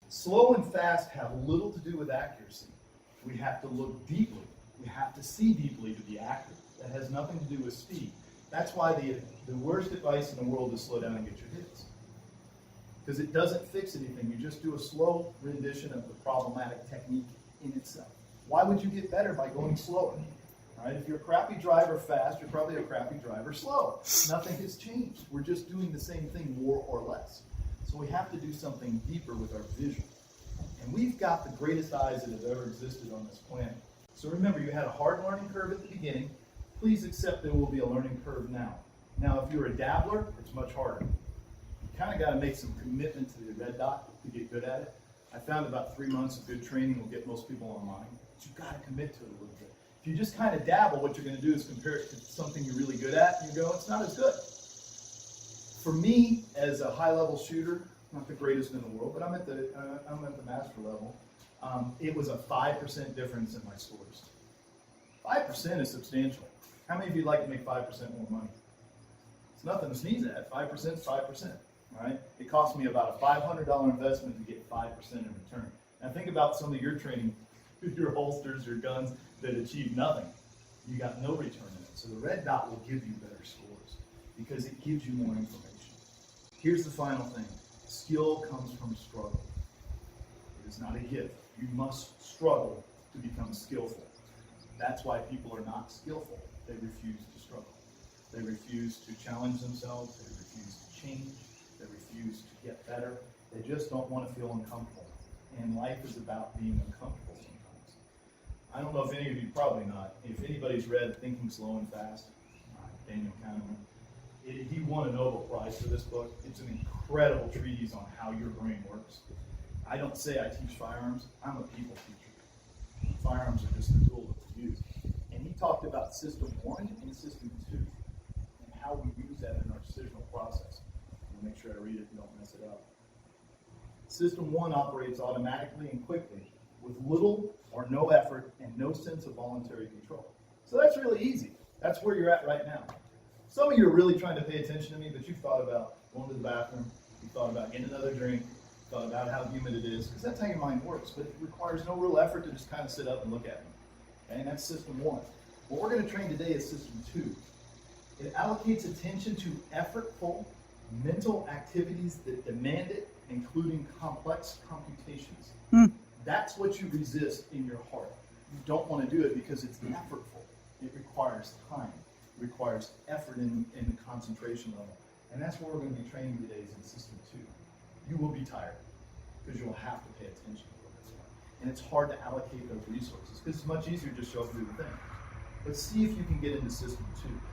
Slow and fast have little to do with accuracy. We have to look deeply. We have to see deeply to be accurate. That has nothing to do with speed. That's why the worst advice in the world is slow down and get your hits. Because it doesn't fix anything. You just do a slow rendition of the problematic technique in itself. Why would you get better by going slower? All right? If you're a crappy driver fast, you're probably a crappy driver slow. Nothing has changed. We're just doing the same thing more or less. So we have to do something deeper with our vision. And we've got the greatest eyes that have ever existed on this planet. So remember, you had a hard learning curve at the beginning. Please accept there will be a learning curve now. Now, if you're a dabbler, it's much harder. You kind of got to make some commitment to the red dot to get good at it. I found about 3 months of good training will get most people online. But you've got to commit to it a little bit. If you just kind of dabble, what you're going to do is compare it to something you're really good at, and you go, it's not as good. For me, as a high-level shooter, not the greatest in the world, but I'm at the master level, it was a 5% difference in my scores. 5% is substantial. How many of you would like to make 5% more money? It's nothing to sneeze at. 5% is 5%. All right? It cost me about a $500 investment to get 5% in return. Now think about some of your training, your holsters, your guns that achieve nothing. You got no return in it. So the red dot will give you better scores because it gives you more information. Here's the final thing. Skill comes from struggle. It is not a gift. You must struggle to become skillful. That's why people are not skillful. They refuse to struggle. They refuse to challenge themselves. They refuse to change. They refuse to get better. They just don't want to feel uncomfortable. And life is about being uncomfortable sometimes. I don't know if any of you, probably not, if anybody's read Thinking Slow and Fast, Daniel Kahneman. He won a Nobel Prize for this book. It's an incredible treatise on how your brain works. I don't say I teach firearms. I'm a people teacher. Firearms are just a tool that we use. And he talked about System 1 and System 2 and how we use that in our decisional process. I'm going to make sure I read it and don't mess it up. System 1 operates automatically and quickly with little or no effort and no sense of voluntary control. So that's really easy. That's where you're at right now. Some of you are really trying to pay attention to me, but you've thought about going to the bathroom, you've thought about getting another drink, you've thought about how humid it is, because that's how your mind works, but it requires no real effort to just kind of sit up and look at me. Okay, and that's System 1. What we're going to train today is System 2. It allocates attention to effortful mental activities that demand it, including complex computations. That's what you resist in your heart. You don't want to do it because it's effortful. It requires time. It requires effort in the concentration level. And that's what we're going to be training today is in System 2. You will be tired because you'll have to pay attention a little bit more. And it's hard to allocate those resources because it's much easier to just show up and do the thing. But see if you can get into System 2.